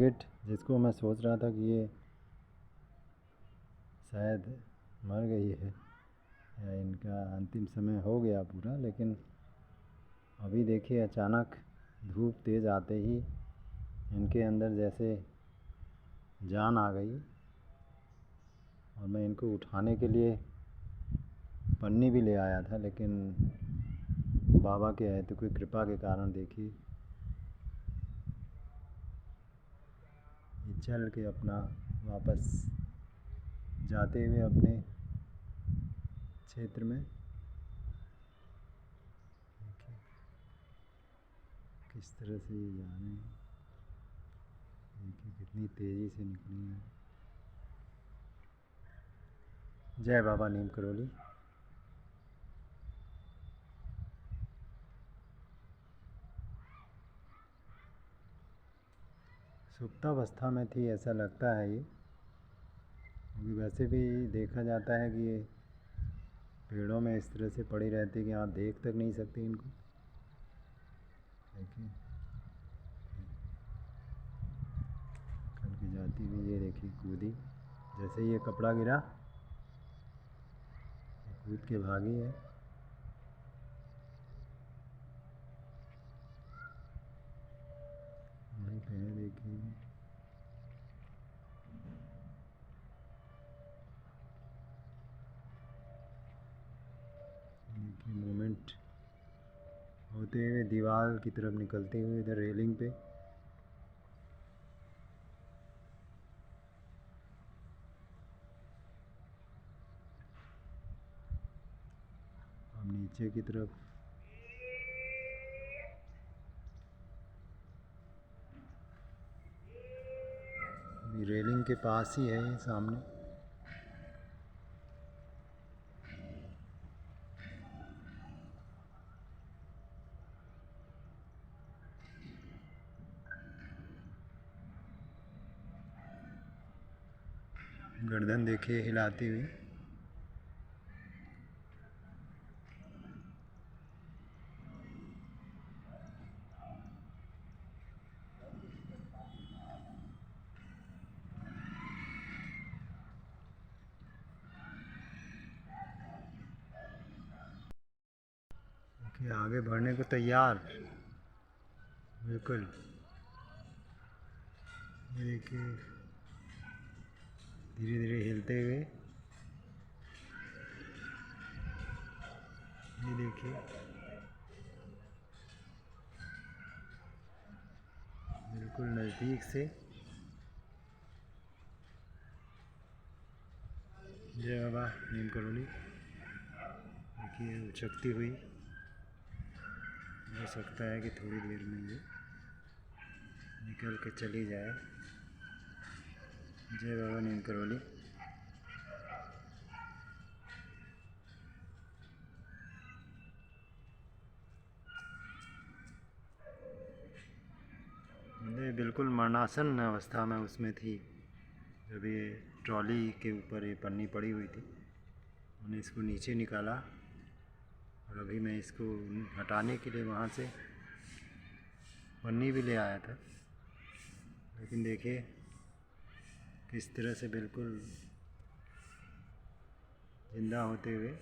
Git जिसको मैं सोच रहा था कि ये शायद मर गई है या इनका अंतिम समय हो गया पूरा, लेकिन अभी देखिए अचानक धूप तेज़ आते ही इनके अंदर जैसे जान आ गई। और मैं इनको उठाने के लिए पन्नी भी ले आया था, लेकिन बाबा के हेतु की कृपा के कारण देखिए ये चल के अपना वापस जाते हुए अपने क्षेत्र में देखिए किस तरह से ये जा रहे हैं। देखिए कितनी तेज़ी से निकली है। जय बाबा नीम करोली। सुप्तावस्था में थी ऐसा लगता है ये, क्योंकि वैसे भी देखा जाता है कि ये पेड़ों में इस तरह से पड़ी रहती है कि आप देख तक नहीं सकते इनको। देखिए कल की जाती हुई ये देखिए कूदी, जैसे ये कपड़ा गिरा कूद के भागी है। वहीं पे है देखिए। देखिए मूवमेंट होते हुए दीवार की तरफ निकलते हुए इधर रेलिंग पे। अब नीचे की तरफ रेलिंग के पास ही है ये सामने। गर्दन देखिए हिलाती हुई। देखिए आगे बढ़ने को तैयार बिल्कुल। ये देखिए धीरे धीरे हिलते हुए। ये देखिए बिल्कुल नज़दीक से। जय बाबा नीम करोली। देखिए उचकती हुई, हो सकता है कि थोड़ी देर में ये निकल के चली जाए। जय बाबा नीम करोली। ये बिल्कुल मरणासन अवस्था में उसमें थी जब ये ट्रॉली के ऊपर ये पन्नी पड़ी हुई थी। मैंने इसको नीचे निकाला और अभी मैं इसको हटाने के लिए वहाँ से पन्नी भी ले आया था, लेकिन देखिए किस तरह से बिल्कुल जिंदा होते हुए,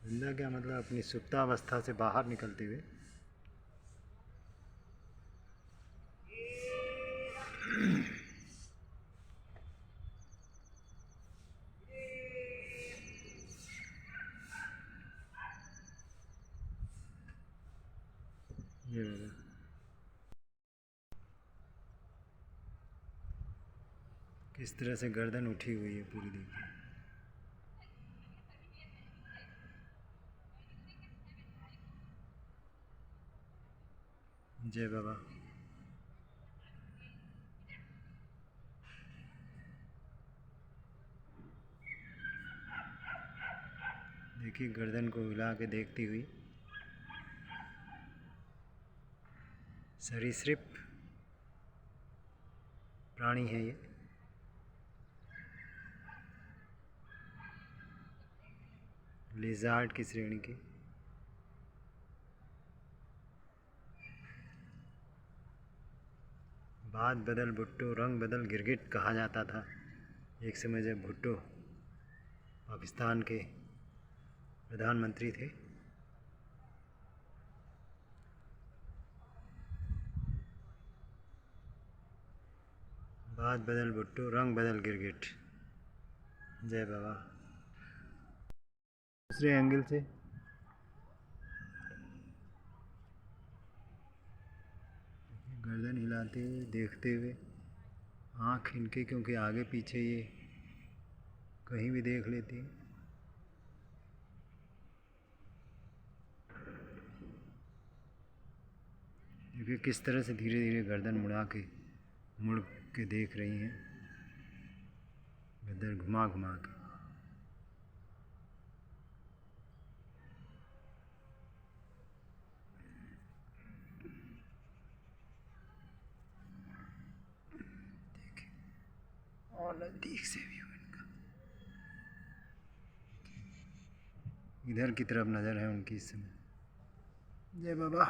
जिंदा क्या मतलब अपनी सुप्तावस्था से बाहर निकलते हुए। ये किस तरह से गर्दन उठी हुई है पूरी। देखिए जय बाबा। देखिए गर्दन को हिला के देखती हुई। सरीसृप प्राणी है ये। लिजार्ड की श्रेणी की। बात बदल भुट्टो रंग बदल गिरगिट कहा जाता था एक समय जब भुट्टो पाकिस्तान के प्रधानमंत्री थे। बात बदल भुट्टो रंग बदल गिरगिट। जय बाबा। दूसरे एंगल से गर्दन हिलाते हुए देखते हुए, आँख इनके क्योंकि आगे पीछे ये कहीं भी देख लेती है। देखिए किस तरह से धीरे धीरे गर्दन मुड़ के देख रही हैं, गर्दन घुमा घुमा के। और नज़दीक से व्यू इनका, इधर की तरफ नज़र है उनकी इस समय। जय बाबा।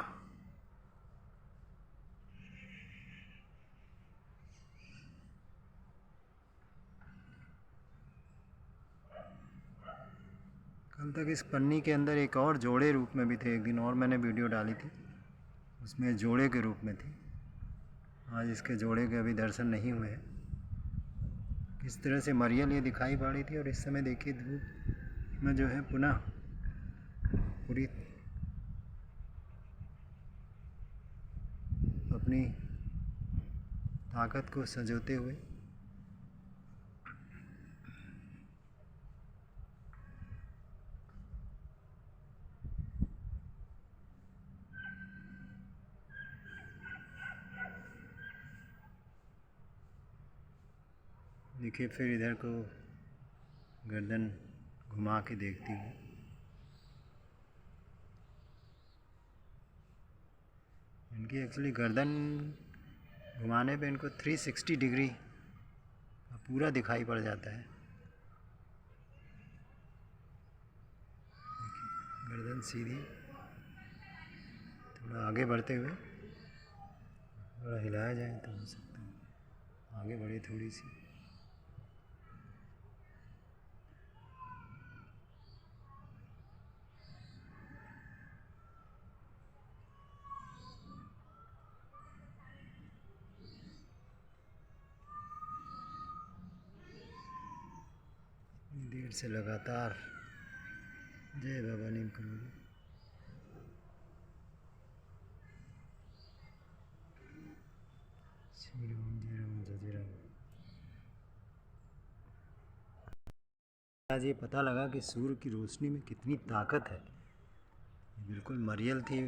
कल तक इस पन्नी के अंदर एक और जोड़े रूप में भी थे, एक दिन और मैंने वीडियो डाली थी, उसमें जोड़े के रूप में थी। आज इसके जोड़े के अभी दर्शन नहीं हुए हैं। किस तरह से मरियल ये दिखाई पड़ी थी, और इस समय देखिए धूप में जो है पुनः पूरी अपनी ताकत को संजोते हुए देखिए, फिर इधर को गर्दन घुमा के देखती हूँ। इनकी एक्चुअली गर्दन घुमाने पे इनको 360 डिग्री पूरा दिखाई पड़ जाता है। गर्दन सीधी, थोड़ा आगे बढ़ते हुए, थोड़ा हिलाया जाए तो हो सकता है आगे बढ़े थोड़ी सी। देर से लगातार जय बाबा नीम करोगी। श्री राम जय राम जय राम। आज ये पता लगा कि सूर्य की रोशनी में कितनी ताकत है। बिल्कुल मरियल थी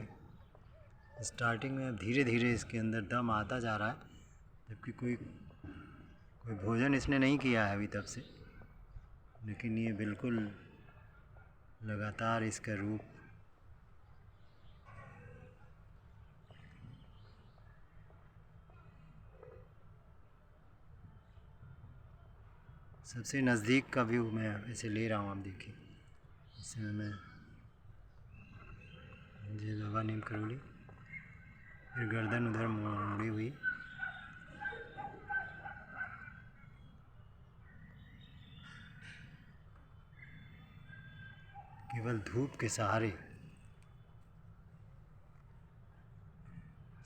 स्टार्टिंग में, अब धीरे धीरे इसके अंदर दम आता जा रहा है, जबकि कोई भोजन इसने नहीं किया है अभी तब से, लेकिन ये बिल्कुल लगातार इसका रूप सबसे नज़दीक का व्यू मैं ऐसे ले रहा हूँ। आप देखिए इसमें मैं जय बाबा नीम करोली, फिर गर्दन उधर मुड़ी हुई, केवल धूप के सहारे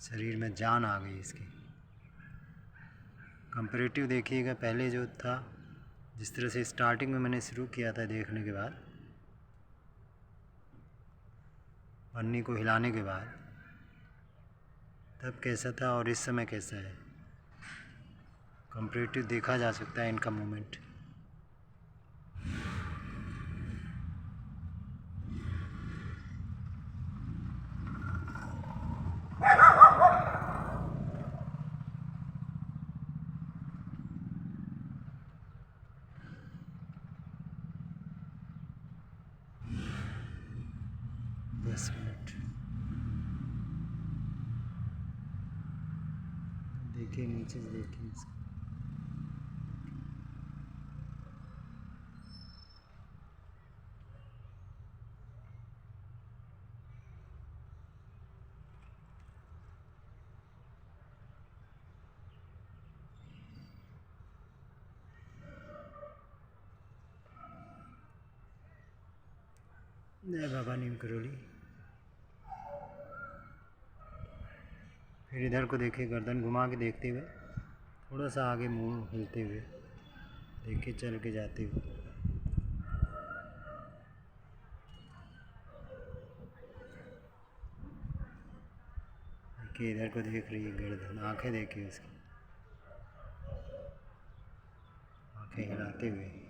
शरीर में जान आ गई इसकी। कंपैरेटिव देखिएगा, पहले जो था जिस तरह से स्टार्टिंग में मैंने शुरू किया था देखने के बाद, पन्नी को हिलाने के बाद, तब कैसा था और इस समय कैसा है, कंपैरेटिव देखा जा सकता है इनका मूवमेंट। बस मिनट देखिए, नीचे से देखिए इसको। जय बाबा नीम करोली। फिर इधर को देखिए, गर्दन घुमा के देखते हुए, थोड़ा सा आगे मुंह हिलते हुए देखिए, चल के जाते हुए। देखिए इधर को देख रही है गर्दन, आंखें देखिए उसकी, आंखें हिलाते हुए।